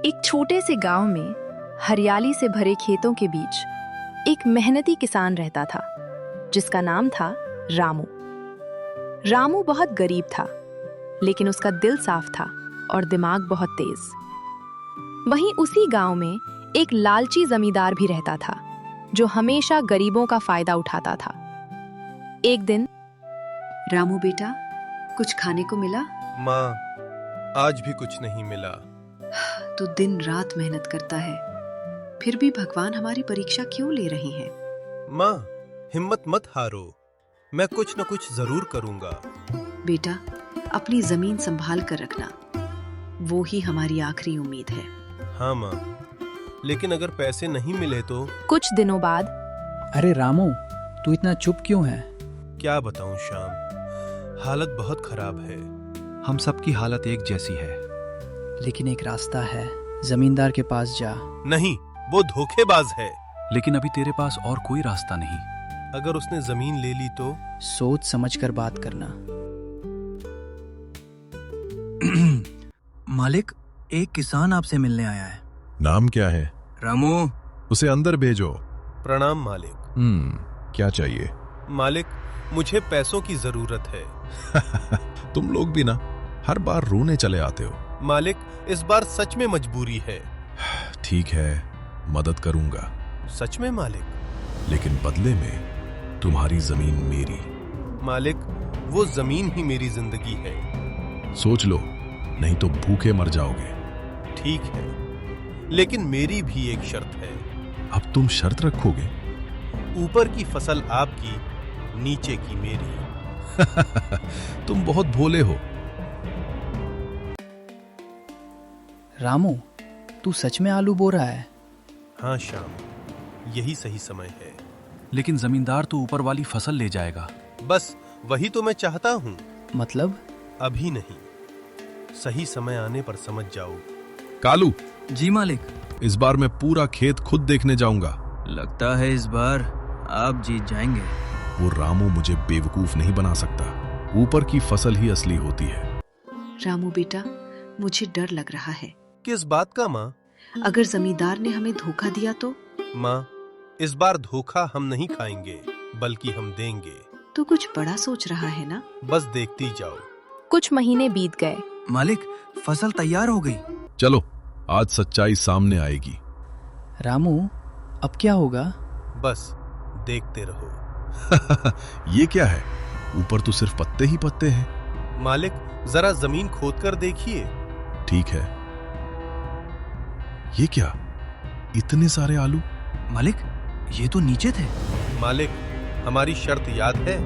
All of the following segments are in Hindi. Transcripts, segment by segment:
एक छोटे से गांव में हरियाली से भरे खेतों के बीच एक मेहनती किसान रहता था जिसका नाम था रामू। रामू बहुत गरीब था, लेकिन उसका दिल साफ था और दिमाग बहुत तेज। वहीं उसी गांव में एक लालची जमींदार भी रहता था जो हमेशा गरीबों का फायदा उठाता था। एक दिन, रामू बेटा, कुछ खाने को मिला? माँ, आज भी कुछ नहीं मिला। तू दिन रात मेहनत करता है, फिर भी भगवान हमारी परीक्षा क्यों ले रहे हैं? माँ, हिम्मत मत हारो, मैं कुछ न कुछ जरूर करूँगा। बेटा, अपनी जमीन संभाल कर रखना, वो ही हमारी आखिरी उम्मीद है। हाँ माँ, लेकिन अगर पैसे नहीं मिले तो? कुछ दिनों बाद। अरे रामू, तू इतना चुप क्यों है? क्या बताऊं श्याम, हालत बहुत खराब है। हम सबकी हालत एक जैसी है। लेकिन एक रास्ता है, जमींदार के पास जा। नहीं, वो धोखेबाज है। लेकिन अभी तेरे पास और कोई रास्ता नहीं। अगर उसने जमीन ले ली तो? सोच समझकर बात करना। मालिक, एक किसान आपसे मिलने आया है। नाम क्या है? रामू। उसे अंदर भेजो। प्रणाम मालिक। क्या चाहिए? मालिक, मुझे पैसों की जरूरत है। तुम लोग भी ना हर बार रोने चले आते हो। मालिक, इस बार सच में मजबूरी है। ठीक है, मदद करूंगा। सच में मालिक? लेकिन बदले में तुम्हारी जमीन मेरी। मालिक, वो जमीन ही मेरी जिंदगी है। सोच लो, नहीं तो भूखे मर जाओगे। ठीक है, लेकिन मेरी भी एक शर्त है। अब तुम शर्त रखोगे? ऊपर की फसल आपकी, नीचे की मेरी। तुम बहुत भोले हो। रामू, तू सच में आलू बो रहा है? हाँ श्याम, यही सही समय है। लेकिन जमींदार तो ऊपर वाली फसल ले जाएगा। बस वही तो मैं चाहता हूँ। मतलब? अभी नहीं, सही समय आने पर समझ जाओ। कालू। जी मालिक। इस बार मैं पूरा खेत खुद देखने जाऊंगा। लगता है इस बार आप जीत जाएंगे। वो रामू मुझे बेवकूफ नहीं बना सकता। ऊपर की फसल ही असली होती है। रामू बेटा, मुझे डर लग रहा है। किस बात का माँ? अगर जमींदार ने हमें धोखा दिया तो? माँ, इस बार धोखा हम नहीं खाएंगे, बल्कि हम देंगे। तू कुछ बड़ा सोच रहा है ना? बस देखती जाओ। कुछ महीने बीत गए। मालिक, फसल तैयार हो गई। चलो, आज सच्चाई सामने आएगी। रामू, अब क्या होगा? बस देखते रहो। ये क्या है? ऊपर तो सिर्फ पत्ते ही पत्ते हैं। मालिक, जरा जमीन खोदकर देखिए। ठीक है। ये क्या? इतने सारे आलू? मालिक, ये तो नीचे थे। मालिक, हमारी शर्त याद है?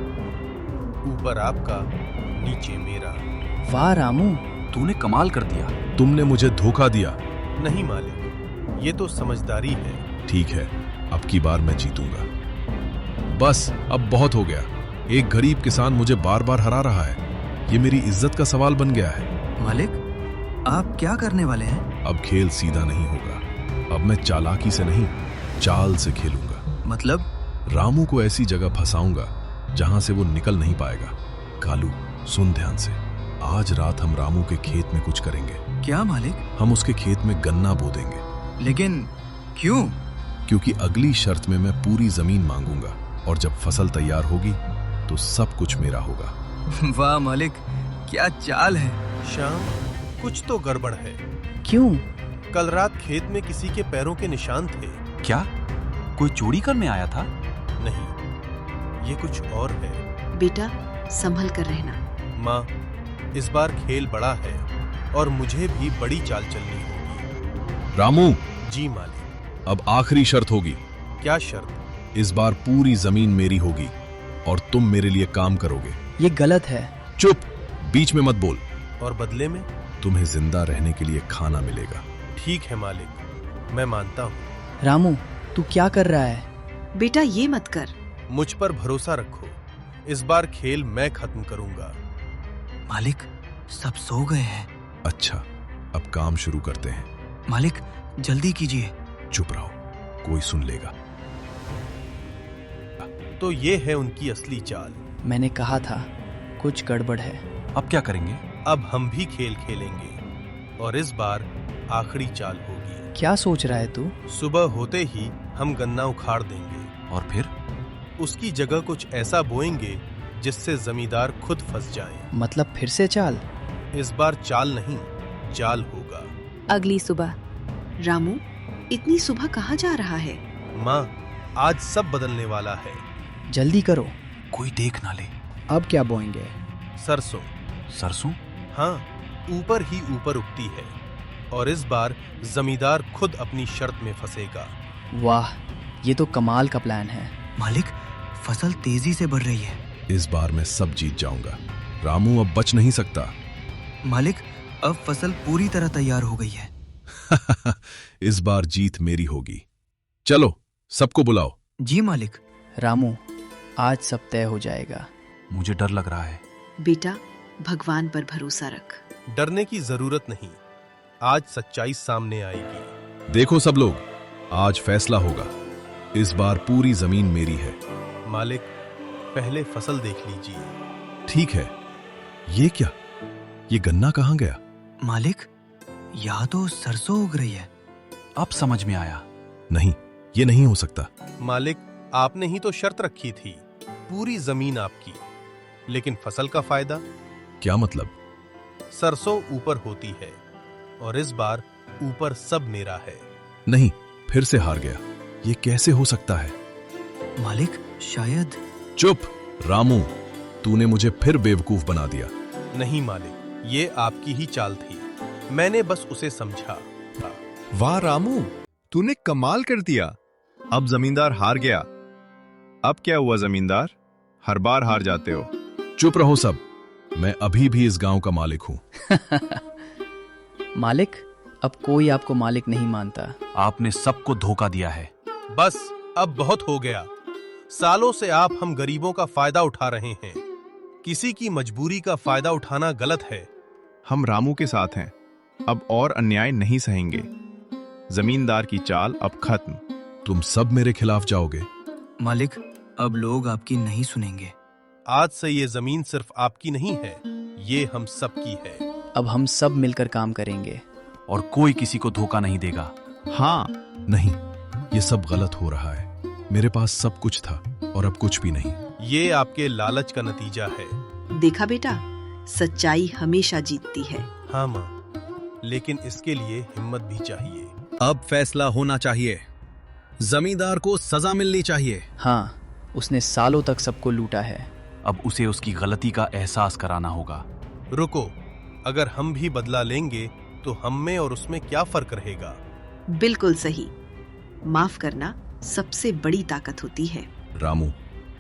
ऊपर आपका, नीचे मेरा। वाह रामू, तूने कमाल कर दिया। तुमने मुझे धोखा दिया। नहीं मालिक, ये तो समझदारी है। ठीक है, अब की बार मैं जीतूंगा। बस अब बहुत हो गया। एक गरीब किसान मुझे बार बार हरा रहा है। ये मेरी इज्जत का सवाल बन गया है। मालिक, आप क्या करने वाले हैं? अब खेल सीधा नहीं होगा। अब मैं चालाकी से नहीं, चाल से खेलूंगा। मतलब? रामू को ऐसी जगह फंसाऊंगा जहां से वो निकल नहीं पाएगा। कालू, सुन ध्यान से। आज रात हम रामू के खेत में कुछ करेंगे। क्या मालिक? हम उसके खेत में गन्ना बो देंगे। लेकिन क्यों? क्योंकि अगली शर्त में मैं पूरी जमीन मांगूंगा, और जब फसल तैयार होगी तो सब कुछ मेरा होगा। वाह मालिक, क्या चाल है। श्याम, कुछ तो गड़बड़ है। क्यों? कल रात खेत में किसी के पैरों के निशान थे। क्या कोई चोरी करने आया था? नहीं, ये कुछ और है। बेटा, संभल कर रहना। माँ, इस बार खेल बड़ा है और मुझे भी बड़ी चाल चलनी होगी। रामू। जी मालिक। अब आखिरी शर्त होगी। क्या शर्त? इस बार पूरी जमीन मेरी होगी और तुम मेरे लिए काम करोगे। ये गलत है। चुप, बीच में मत बोल। और बदले में? तुम्हें जिंदा रहने के लिए खाना मिलेगा। ठीक है मालिक, मैं मानता हूँ। रामू, तू क्या कर रहा है? बेटा, ये मत कर। मुझ पर भरोसा रखो, इस बार खेल मैं खत्म करूंगा। मालिक, सब सो गए हैं। अच्छा, अब काम शुरू करते हैं। मालिक, जल्दी कीजिए। चुप रहो, कोई सुन लेगा। तो ये है उनकी असली चाल। मैंने कहा था कुछ गड़बड़ है। अब क्या करेंगे? अब हम भी खेल खेलेंगे। और इस बार आखिरी चाल होगी। क्या सोच रहा है तू? सुबह होते ही हम गन्ना उखाड़ देंगे और फिर? उसकी जगह कुछ ऐसा बोएंगे जिससे जमींदार खुद फंस जाएं। मतलब फिर से चाल? इस बार चाल नहीं, जाल होगा। अगली सुबह। रामू, इतनी सुबह कहाँ जा रहा है? माँ, आज सब बदलने वाला है। जल्दी करो। कोई देख ना ले। अब क्या बोएंगे? सरसों। सरसों? हाँ, ऊपर ही ऊपर उगती है और इस बार जमींदार खुद अपनी शर्त में फंसेगा। वाह, ये तो कमाल का प्लान है। मालिक, फसल तेजी से बढ़ रही है। इस बार मैं सब जीत जाऊंगा। रामू अब बच नहीं सकता। मालिक, अब फसल पूरी तरह तैयार हो गई है। इस बार जीत मेरी होगी। चलो, सबको बुलाओ। जी मालिक। रामू, आज सब तय हो जाएगा। मुझे डर लग रहा है। बेटा, भगवान पर भरोसा रख। डरने की जरूरत नहीं, आज सच्चाई सामने आएगी। देखो सब लोग, आज फैसला होगा। इस बार पूरी जमीन मेरी है। मालिक, पहले फसल देख लीजिए। ठीक है। ये क्या? ये गन्ना कहाँ गया? मालिक, यहाँ तो सरसों उग रही है। अब समझ में आया। नहीं, ये नहीं हो सकता। मालिक, आपने ही तो शर्त रखी थी, पूरी जमीन आपकी। लेकिन फसल का फायदा? क्या मतलब? सरसों ऊपर होती है और इस बार ऊपर सब मेरा है। नहीं, फिर से हार गया। ये कैसे हो सकता है? मालिक, शायद। चुप रामू, तूने मुझे फिर बेवकूफ बना दिया। नहीं मालिक, ये आपकी ही चाल थी, मैंने बस उसे समझा। वाह रामू, तूने कमाल कर दिया। अब जमींदार हार गया। अब क्या हुआ जमींदार? हर बार हार जाते हो। चुप रहो सब। मैं अभी भी इस गांव का मालिक हूं। मालिक, अब कोई आपको मालिक नहीं मानता। आपने सबको धोखा दिया है। बस, अब बहुत हो गया। सालों से आप हम गरीबों का फायदा उठा रहे हैं। किसी की मजबूरी का फायदा उठाना गलत है। हम रामू के साथ हैं। अब और अन्याय नहीं सहेंगे। जमींदार की चाल अब खत्म। तुम सब मेरे खिलाफ जाओगे। मालिक, अब लोग आपकी नहीं सुनेंगे। आज से ये जमीन सिर्फ आपकी नहीं है, ये हम सबकी है। अब हम सब मिलकर काम करेंगे। और कोई किसी को धोखा नहीं देगा। हाँ, नहीं, ये सब गलत हो रहा है। मेरे पास सब कुछ था और अब कुछ भी नहीं। ये आपके लालच का नतीजा है। देखा बेटा, सच्चाई हमेशा जीतती है। हाँ माँ, लेकिन इसके लिए हिम्मत भी चाहिए। अब फैसला होना चाहिए। जमींदार को सजा मिलनी चाहिए। हाँ, उसने सालों तक सबको लूटा है। अब उसे उसकी गलती का एहसास कराना होगा। रुको, अगर हम भी बदला लेंगे तो हम में और उसमें क्या फर्क रहेगा? बिल्कुल सही। माफ करना सबसे बड़ी ताकत होती है। रामू,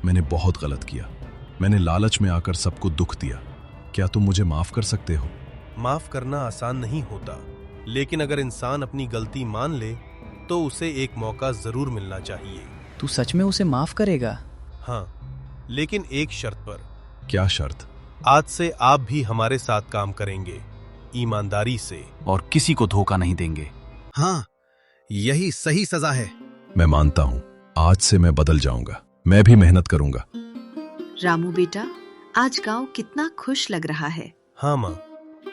मैंने बहुत गलत किया। मैंने लालच में आकर सबको दुख दिया। क्या तुम मुझे माफ कर सकते हो? माफ करना आसान नहीं होता, लेकिन अगर इंसान अपनी गलती मान ले तो उसे एक मौका जरूर मिलना चाहिए। तू सच में उसे माफ करेगा? हाँ, लेकिन एक शर्त पर। क्या शर्त? आज से आप भी हमारे साथ काम करेंगे, ईमानदारी से। और किसी को धोखा नहीं देंगे। हाँ, यही सही सजा है। मैं मानता हूं, आज से मैं बदल जाऊंगा। मैं भी मेहनत करूंगा। रामू बेटा, आज गांव कितना खुश लग रहा है। हाँ माँ,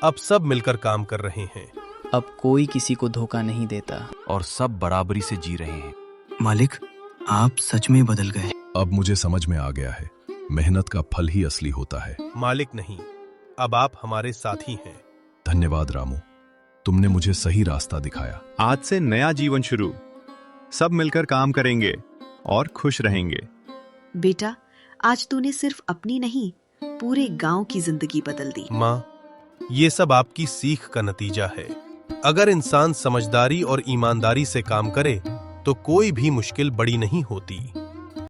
अब सब मिलकर काम कर रहे हैं। अब कोई किसी को धोखा नहीं देता। और सब बराबरी से जी रहे हैं। मालिक, आप सच में बदल गए। अब मुझे समझ में आ गया है, मेहनत का फल ही असली होता है। मालिक नहीं, अब आप हमारे साथी हैं। धन्यवाद रामू, तुमने मुझे सही रास्ता दिखाया। आज से नया जीवन शुरू। सब मिलकर काम करेंगे और खुश रहेंगे। बेटा, आज तूने सिर्फ अपनी नहीं, पूरे गांव की जिंदगी बदल दी। माँ, ये सब आपकी सीख का नतीजा है। अगर इंसान समझदारी और ईमानदारी से काम करे तो कोई भी मुश्किल बड़ी नहीं होती।